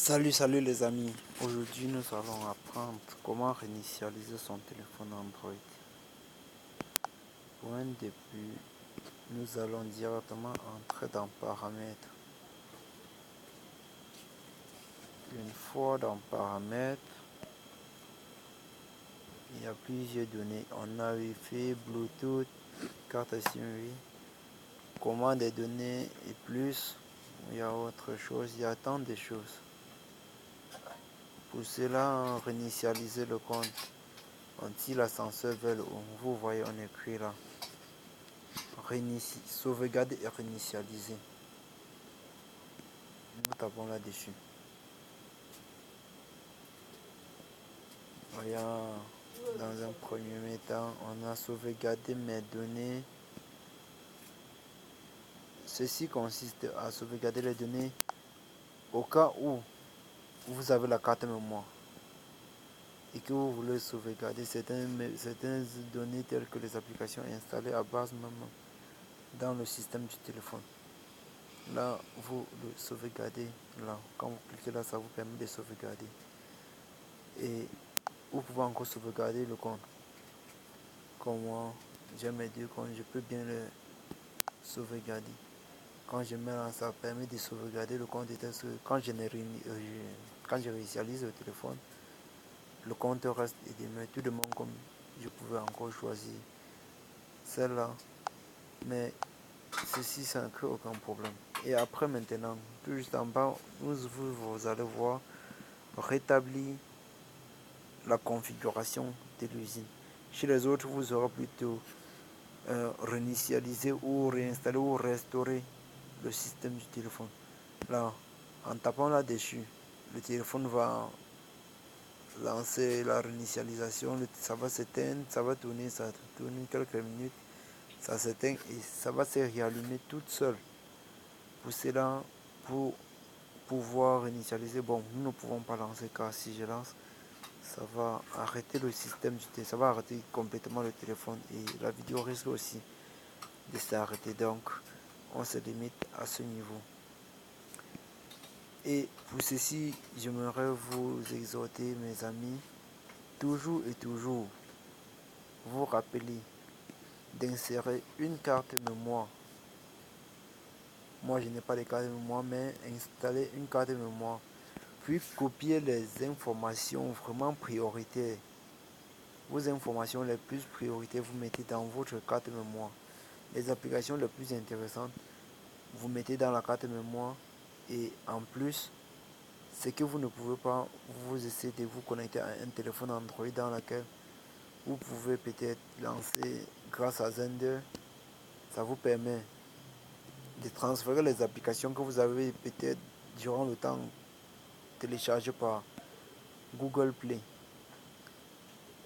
Salut les amis, aujourd'hui nous allons apprendre comment réinitialiser son téléphone Android. Pour un début, nous allons directement entrer dans paramètres. Une fois dans paramètres, il y a plusieurs données. On a Wi-Fi, Bluetooth, carte SIM, commande des données et plus. Il y a autre chose, il y a tant de choses. Pour cela, réinitialiser le compte. On tire l'ascenseur vers le haut. Vous voyez, on écrit là. Sauvegarder et réinitialiser. Nous tapons là-dessus. Voyons, dans un premier temps, on a sauvegardé mes données. Ceci consiste à sauvegarder les données au cas où vous avez la carte mémoire et que vous voulez sauvegarder certaines données telles que les applications installées à base même dans le système du téléphone. Là, vous le sauvegardez. Là, quand vous cliquez là, ça vous permet de sauvegarder. Et vous pouvez encore sauvegarder le compte. Comme moi, j'ai mes deux comptes, je peux bien le sauvegarder. Quand je mets là, ça permet de sauvegarder le compte. Quand je réinitialise le téléphone, le compte reste et demeure tout de même comme je pouvais encore choisir celle-là. Mais ceci, ça ne crée aucun problème. Et après maintenant, tout juste en bas, vous allez voir rétablir la configuration de l'usine. Chez les autres, vous aurez plutôt réinitialiser ou réinstaller ou restaurer le système du téléphone. Là, en tapant là-dessus, le téléphone va lancer la réinitialisation, ça va s'éteindre, ça va tourner quelques minutes, ça s'éteint et ça va se réallumer toute seule. Pour cela, pour pouvoir réinitialiser, bon, nous ne pouvons pas lancer car si je lance, ça va arrêter le système du téléphone, ça va arrêter complètement le téléphone et la vidéo risque aussi de s'arrêter. Donc, on se limite à ce niveau. Et pour ceci, j'aimerais vous exhorter, mes amis, toujours et toujours, vous rappeler d'insérer une carte mémoire. Moi, je n'ai pas de carte mémoire, mais installer une carte mémoire. Puis copier les informations vraiment prioritaires. Vos informations les plus prioritaires, vous mettez dans votre carte mémoire. Les applications les plus intéressantes, vous mettez dans la carte mémoire. Et en plus, ce que vous ne pouvez pas, vous essayez de vous connecter à un téléphone Android dans lequel vous pouvez peut-être lancer grâce à Zender. Ça vous permet de transférer les applications que vous avez peut-être durant le temps téléchargées par Google Play.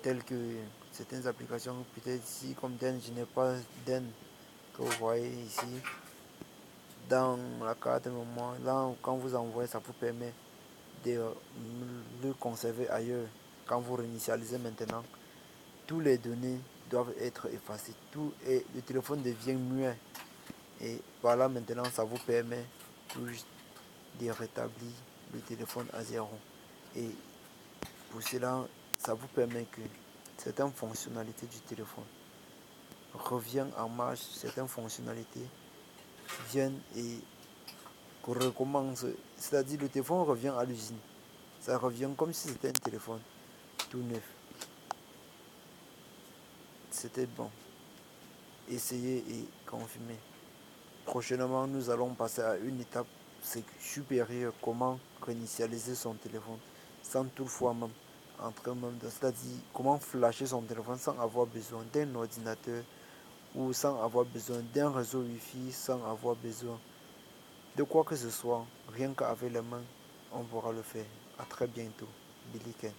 Telles que certaines applications, peut-être ici comme Den, je n'ai pas Den que vous voyez ici. Dans la carte mémoire, là quand vous envoyez, ça vous permet de le conserver ailleurs. Quand vous réinitialisez maintenant, toutes les données doivent être effacées. Tout et le téléphone devient muet. Et voilà, maintenant, ça vous permet tout juste de rétablir le téléphone à zéro. Et pour cela, ça vous permet que certaines fonctionnalités du téléphone reviennent en marche, certaines fonctionnalités viennent et recommencent. C'est-à-dire le téléphone revient à l'usine. Ça revient comme si c'était un téléphone tout neuf. C'était bon. Essayez et confirmez. Prochainement, nous allons passer à une étape supérieure, comment réinitialiser son téléphone sans toutefois même entrer même dans, c'est-à-dire comment flasher son téléphone sans avoir besoin d'un ordinateur ou sans avoir besoin d'un réseau Wi-Fi, sans avoir besoin de quoi que ce soit, rien qu'avec les mains, on pourra le faire. À très bientôt. Billy Ken.